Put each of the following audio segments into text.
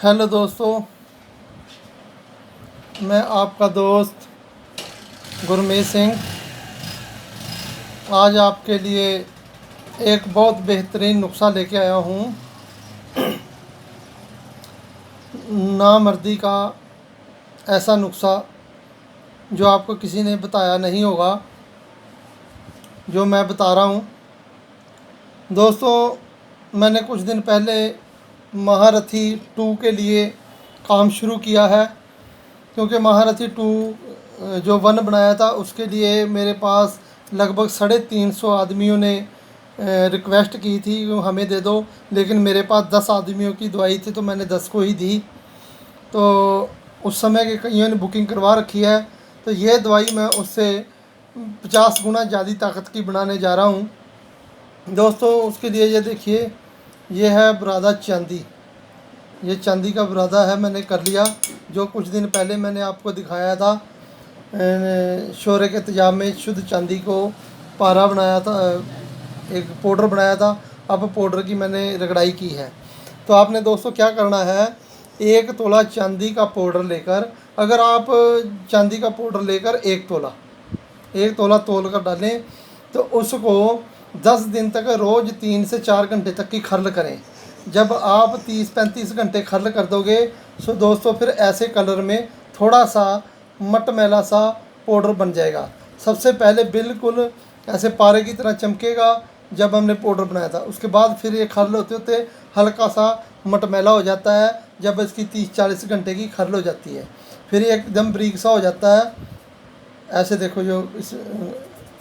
Hello दोस्तों, मैं आपका दोस्त गुरमीत सिंह आज आपके लिए एक बहुत बेहतरीन नुस्खा लेके आया हूँ। नामर्दी का ऐसा नुस्खा जो आपको किसी ने बताया नहीं होगा, जो मैं बता रहा हूँ। दोस्तों, मैंने कुछ दिन पहले महारथी 2 के लिए काम शुरू किया है, क्योंकि महारथी 2 जो 1 बनाया था उसके लिए मेरे पास लगभग 350 आदमियों ने रिक्वेस्ट की थी कि हमें दे दो, लेकिन मेरे पास 10 आदमियों की दवाई थी तो मैंने 10 को ही दी। तो उस समय के कईयों ने बुकिंग करवा रखी है, तो ये दवाई मैं उससे 50 गुना ज़्यादा ताकत की बनाने जा रहा हूँ। दोस्तों, उसके लिए ये देखिए, ये है बुरादा चांदी। ये चांदी का बुरादा है, मैंने कर लिया। जो कुछ दिन पहले मैंने आपको दिखाया था, शोरे के तेजाब में शुद्ध चांदी को पारा बनाया था, एक पाउडर बनाया था। अब पाउडर की मैंने रगड़ाई की है। तो आपने दोस्तों क्या करना है, 1 तोला चांदी का पाउडर लेकर, अगर आप चांदी का पाउडर लेकर 1 तोला तोल कर डालें, तो उसको 10 दिन तक रोज़ 3 से 4 घंटे तक की खर्ल करें। जब आप 30-35 घंटे खर्ल कर दोगे, सो दोस्तों फिर ऐसे कलर में थोड़ा सा मटमैला सा पाउडर बन जाएगा। सबसे पहले बिल्कुल ऐसे पारे की तरह चमकेगा जब हमने पाउडर बनाया था। उसके बाद फिर ये खर्ल होते होते हल्का सा मटमैला हो जाता है। जब इसकी 30-40 घंटे की खर्ल हो जाती है, फिर ये एकदम बारीक सा हो जाता है। ऐसे देखो, जो इस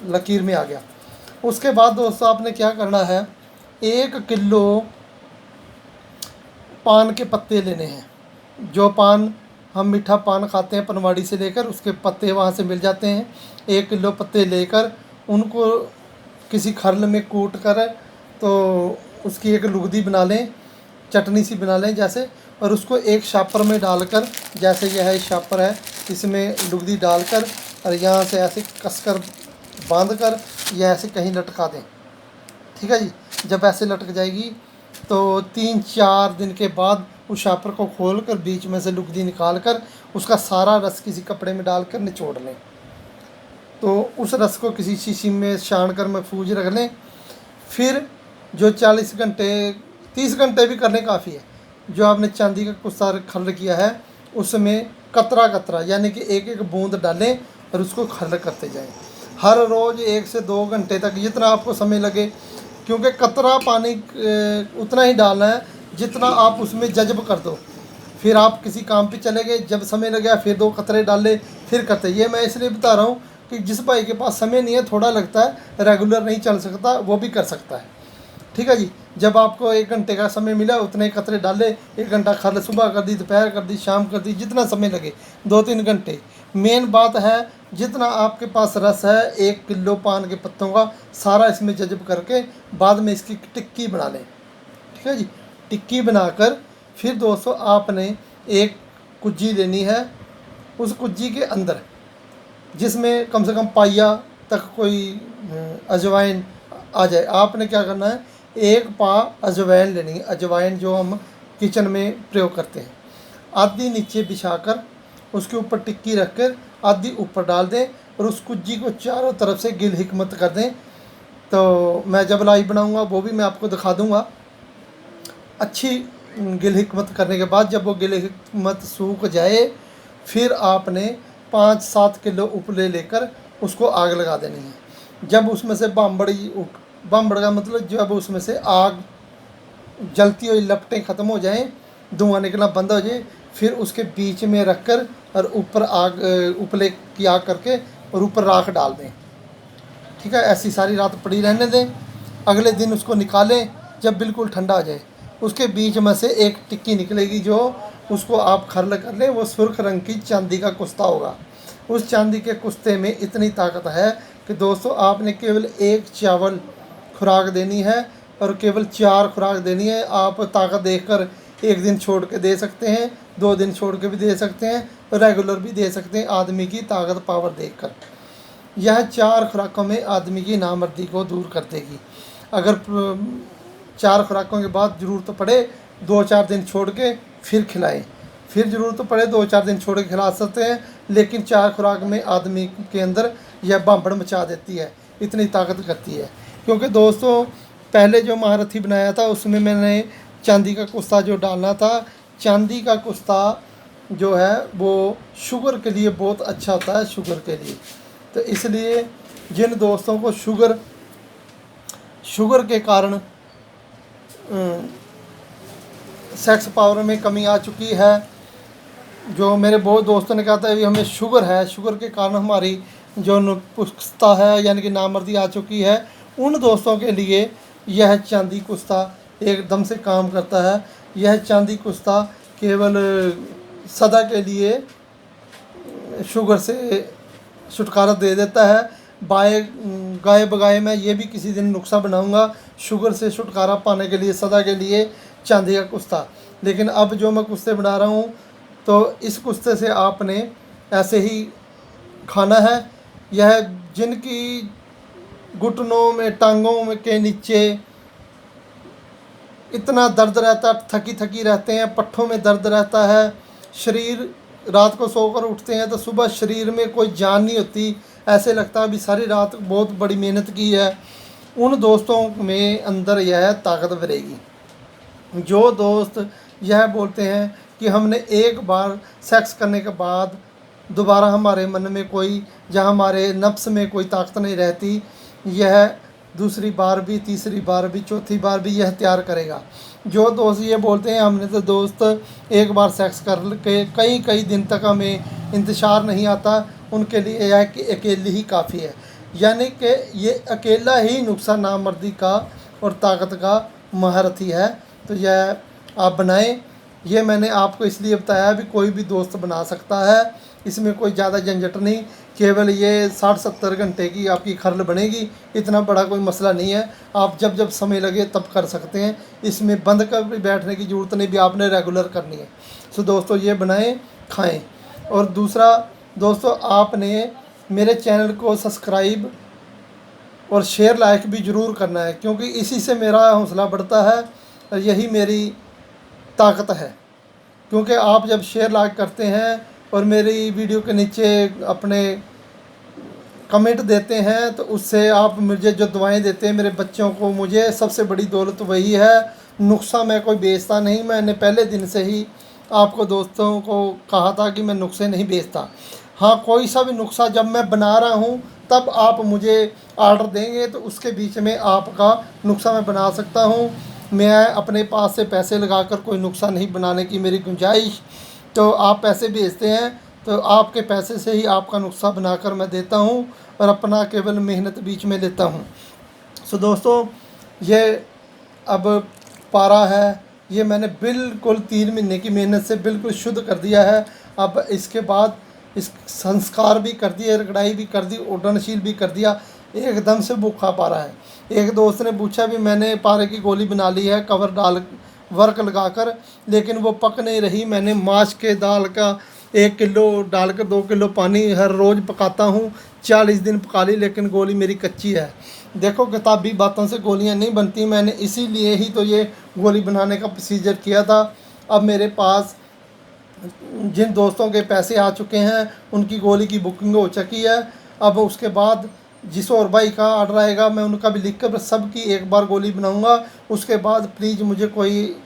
लकीर में आ गया। उसके बाद दोस्तों आपने क्या करना है, 1 किलो पान के पत्ते लेने हैं। जो पान हम मीठा पान खाते हैं पनवाड़ी से लेकर, उसके पत्ते वहाँ से मिल जाते हैं। 1 किलो पत्ते लेकर उनको किसी खरल में कूट कर, तो उसकी एक लुगदी बना लें, चटनी सी बना लें जैसे, और उसको एक शापर में डालकर, जैसे यह है शापर है, इसमें लुगदी डालकर और यहाँ से ऐसे कसकर बांध कर या ऐसे कहीं लटका दें। ठीक है जी। जब ऐसे लटक जाएगी तो 3-4 दिन के बाद उस शापर को खोल कर बीच में से लुगदी निकाल कर उसका सारा रस किसी कपड़े में डालकर निचोड़ लें। तो उस रस को किसी शीशी में छान कर महफूज रख लें। फिर जो 40 घंटे 30 घंटे भी करने काफ़ी है, जो आपने चांदी का कुछ सारा खर्ल किया है उसमें कतरा कतरा यानी कि एक एक बूंद डालें और उसको खर्ल करते जाएं। हर रोज़ 1 से 2 घंटे तक, जितना आपको समय लगे, क्योंकि कतरा पानी उतना ही डालना है जितना आप उसमें जज्ब कर दो। फिर आप किसी काम पे चले गए, जब समय लग गया फिर 2 कतरे डाले, फिर करते। ये मैं इसलिए बता रहा हूँ कि जिस भाई के पास समय नहीं है, थोड़ा लगता है, रेगुलर नहीं चल सकता, वो भी कर सकता है। ठीक है जी। जब आपको 1 घंटे का समय मिला उतने कतरे डाले, 1 घंटा खर्ल सुबह कर दी, दोपहर कर दी, शाम कर दी, जितना समय लगे, 2-3 घंटे। मेन बात है, जितना आपके पास रस है 1 किलो पान के पत्तों का, सारा इसमें जज्ब करके बाद में इसकी टिक्की बना लें। ठीक है जी। टिक्की बनाकर फिर दोस्तों आपने एक कुज्जी लेनी है। उस कुज्जी के अंदर, जिसमें कम से कम पाइया तक कोई अजवाइन आ जाए, आपने क्या करना है, 1 पा अजवाइन लेनी है। अजवाइन जो हम किचन में प्रयोग करते हैं, आधी नीचे बिछाकर उसके ऊपर टिक्की रख कर आधी ऊपर डाल दें और उस कुज्जी को चारों तरफ से गिल हिकमत कर दें। तो मैं जब लाइव बनाऊंगा वो भी मैं आपको दिखा दूंगा। अच्छी गिल हिकमत करने के बाद जब वो गिल हिकमत सूख जाए, फिर आपने 5-7 किलो उपले लेकर उसको आग लगा देनी है। जब उसमें से बांबड़ का मतलब जब उसमें से आग जलती हुई लपटें ख़त्म हो जाएं, धुआं निकलना बंद हो जाए, फिर उसके बीच में रख कर और ऊपर आग, उपले की आग करके और ऊपर राख डाल दें। ठीक है। ऐसी सारी रात पड़ी रहने दें। अगले दिन उसको निकालें जब बिल्कुल ठंडा हो जाए। उसके बीच में से एक टिक्की निकलेगी, जो उसको आप खर्ल कर लें, वो सुर्ख रंग की चांदी का कुश्ता होगा। उस चांदी के कुश्ते में इतनी ताकत है कि दोस्तों आपने केवल 1 चावल खुराक देनी है और केवल 4 खुराक देनी है। आप ताकत देखकर 1 दिन छोड़ के दे सकते हैं, 2 दिन छोड़ के भी दे सकते हैं, रेगुलर भी दे सकते हैं, आदमी की ताकत पावर देखकर। यह 4 खुराकों में आदमी की नामर्दी को दूर कर देगी। अगर 4 खुराकों के बाद ज़रूरत पड़े 2-4 दिन छोड़ के फिर खिलाएं। फिर ज़रूरत पड़े 2-4 दिन छोड़ के खिला सकते हैं, लेकिन 4 खुराक में आदमी के अंदर यह भांबड़ मचा देती है, इतनी ताकत करती है। क्योंकि दोस्तों पहले जो महारथी बनाया था उसमें मैंने चांदी का कुस्ता जो डालना था, चांदी का कुस्ता जो है वो शुगर के लिए बहुत अच्छा होता है, शुगर के लिए। तो इसलिए जिन दोस्तों को शुगर के कारण सेक्स पावर में कमी आ चुकी है, जो मेरे बहुत दोस्तों ने कहा था कि हमें शुगर है, शुगर के कारण हमारी जो नुपुष्टता है यानी कि नामर्दी आ चुकी है, उन दोस्तों के लिए यह चांदी कुस्ता एकदम से काम करता है। यह चांदी कुस्ता केवल सदा के लिए शुगर से छुटकारा दे देता है। गाय बगाए मैं ये भी किसी दिन नुस्खा बनाऊंगा शुगर से छुटकारा पाने के लिए, सदा के लिए चांदी का कुस्ता। लेकिन अब जो मैं कुस्ते बना रहा हूँ तो इस कुस्ते से आपने ऐसे ही खाना है। यह जिनकी घुटनों में, टांगों में के नीचे इतना दर्द रहता, थकी थकी रहते हैं, पट्ठों में दर्द रहता है, शरीर रात को सोकर उठते हैं तो सुबह शरीर में कोई जान नहीं होती, ऐसे लगता है अभी सारी रात बहुत बड़ी मेहनत की है, उन दोस्तों में अंदर यह ताकत भरेगी। जो दोस्त यह बोलते हैं कि हमने एक बार सेक्स करने के बाद दोबारा हमारे मन में कोई, जहाँ हमारे नफ्स में कोई ताकत नहीं रहती, यह दूसरी बार भी, तीसरी बार भी, चौथी बार भी यह तैयार करेगा। जो दोस्त ये बोलते हैं हमने तो दोस्त एक बार सेक्स कर के कई दिन तक हमें इंतशार नहीं आता, उनके लिए यह कि अकेली ही काफ़ी है। यानी कि ये अकेला ही नुस्खा नामर्दी का और ताकत का महारथी है। तो यह आप बनाएं। ये मैंने आपको इसलिए बताया भी कोई भी दोस्त बना सकता है, इसमें कोई ज़्यादा झंझट नहीं, केवल ये 60-70 घंटे की आपकी खरल बनेगी, इतना बड़ा कोई मसला नहीं है। आप जब जब समय लगे तब कर सकते हैं, इसमें बंद कर भी बैठने की ज़रूरत नहीं भी आपने रेगुलर करनी है। सो दोस्तों ये बनाएं, खाएं। और दूसरा दोस्तों आपने मेरे चैनल को सब्सक्राइब और शेयर लाइक भी ज़रूर करना है, क्योंकि इसी से मेरा हौसला बढ़ता है और यही मेरी ताकत है। क्योंकि आप जब शेयर लाइक करते हैं और मेरी वीडियो के नीचे अपने कमेंट देते हैं तो उससे आप मुझे जो दुआएं देते हैं मेरे बच्चों को, मुझे सबसे बड़ी दौलत वही है। नुस्खा मैं कोई बेचता नहीं, मैंने पहले दिन से ही आपको दोस्तों को कहा था कि मैं नुस्खे नहीं बेचता। हाँ, कोई सा भी नुस्खा जब मैं बना रहा हूँ तब आप मुझे ऑर्डर देंगे तो उसके बीच में आपका नुस्खा मैं बना सकता हूँ। मैं अपने पास से पैसे लगाकर कोई नुस्खा नहीं बनाने की मेरी गुंजाइश। तो आप पैसे भेजते हैं तो आपके पैसे से ही आपका नुस्खा बनाकर मैं देता हूँ और अपना केवल मेहनत बीच में लेता हूँ। सो दोस्तों ये अब पारा है, ये मैंने बिल्कुल 3 महीने की मेहनत से बिल्कुल शुद्ध कर दिया है। अब इसके बाद इस संस्कार भी कर दिए, रगड़ाई भी कर दी, उड्डनशील भी कर दिया, एकदम से भूखा पारा है। एक दोस्त ने पूछा भी मैंने पारे की गोली बना ली है कवर डाल वर्क लगाकर, लेकिन वो पक नहीं रही। मैंने माश के दाल का 1 किलो डालकर 2 किलो पानी हर रोज़ पकाता हूँ, 40 दिन पका ली, लेकिन गोली मेरी कच्ची है। देखो किताबी बातों से गोलियाँ नहीं बनती, मैंने इसीलिए ही तो ये गोली बनाने का प्रोसीजर किया था। अब मेरे पास जिन दोस्तों के पैसे आ चुके हैं उनकी गोली की बुकिंग हो चुकी है। अब उसके बाद जिस और भाई का ऑर्डर आएगा मैं उनका भी लिख कर सबकी एक बार गोली बनाऊंगा। उसके बाद प्लीज़ मुझे कोई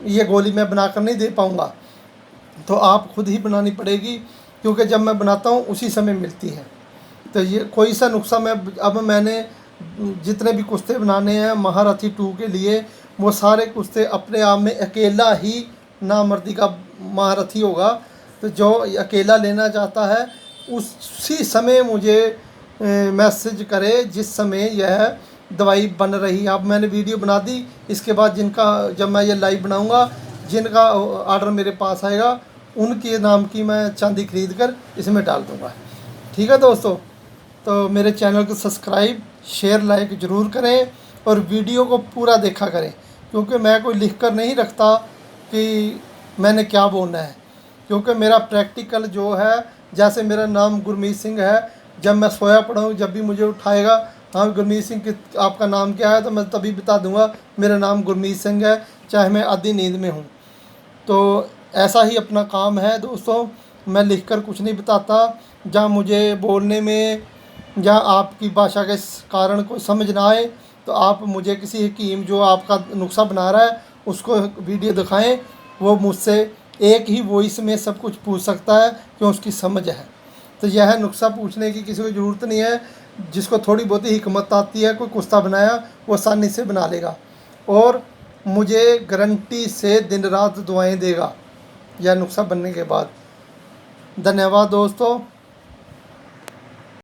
ये गोली मैं बनाकर नहीं दे पाऊंगा, तो आप खुद ही बनानी पड़ेगी, क्योंकि जब मैं बनाता हूँ उसी समय मिलती है। तो ये कोई सा नुस्खा मैंने जितने भी कुश्ते बनाने हैं महारथी 2 के लिए, वो सारे कुश्ते अपने आप में अकेला ही नामर्दी का महारथी होगा। तो जो अकेला लेना चाहता है उसी समय मुझे मैसेज करे जिस समय यह दवाई बन रही। अब मैंने वीडियो बना दी, इसके बाद जब मैं ये लाइव बनाऊंगा, जिनका ऑर्डर मेरे पास आएगा उनके नाम की मैं चांदी खरीद कर इसमें डाल दूंगा। ठीक है दोस्तों, तो मेरे चैनल को सब्सक्राइब शेयर लाइक ज़रूर करें और वीडियो को पूरा देखा करें, क्योंकि मैं कोई लिख कर नहीं रखता कि मैंने क्या बोलना है, क्योंकि मेरा प्रैक्टिकल जो है, जैसे मेरा नाम गुरमीत सिंह है, जब मैं सोया पड़ा हूँ जब भी मुझे उठाएगा, हाँ गुरमीत सिंह आपका नाम क्या है, तो मैं तभी बता दूंगा मेरा नाम गुरमीत सिंह है, चाहे मैं आधी नींद में हूँ। तो ऐसा ही अपना काम है दोस्तों। मैं लिखकर कुछ नहीं बताता। जहाँ मुझे बोलने में या आपकी भाषा के कारण कोई समझ ना आए तो आप मुझे किसी हकीम जो आपका नुस्खा बना रहा है उसको वीडियो दिखाएं। वो मुझसे एक ही वॉइस में सब कुछ पूछ सकता है क्यों उसकी समझ है। तो यह नुस्खा पूछने की किसी को ज़रूरत नहीं है। जिसको थोड़ी बहुत ही हिकमत आती है, कोई कुश्ता बनाया वो आसानी से बना लेगा और मुझे गारंटी से दिन रात दुआएं देगा यह नुस्खा बनने के बाद। धन्यवाद दोस्तों।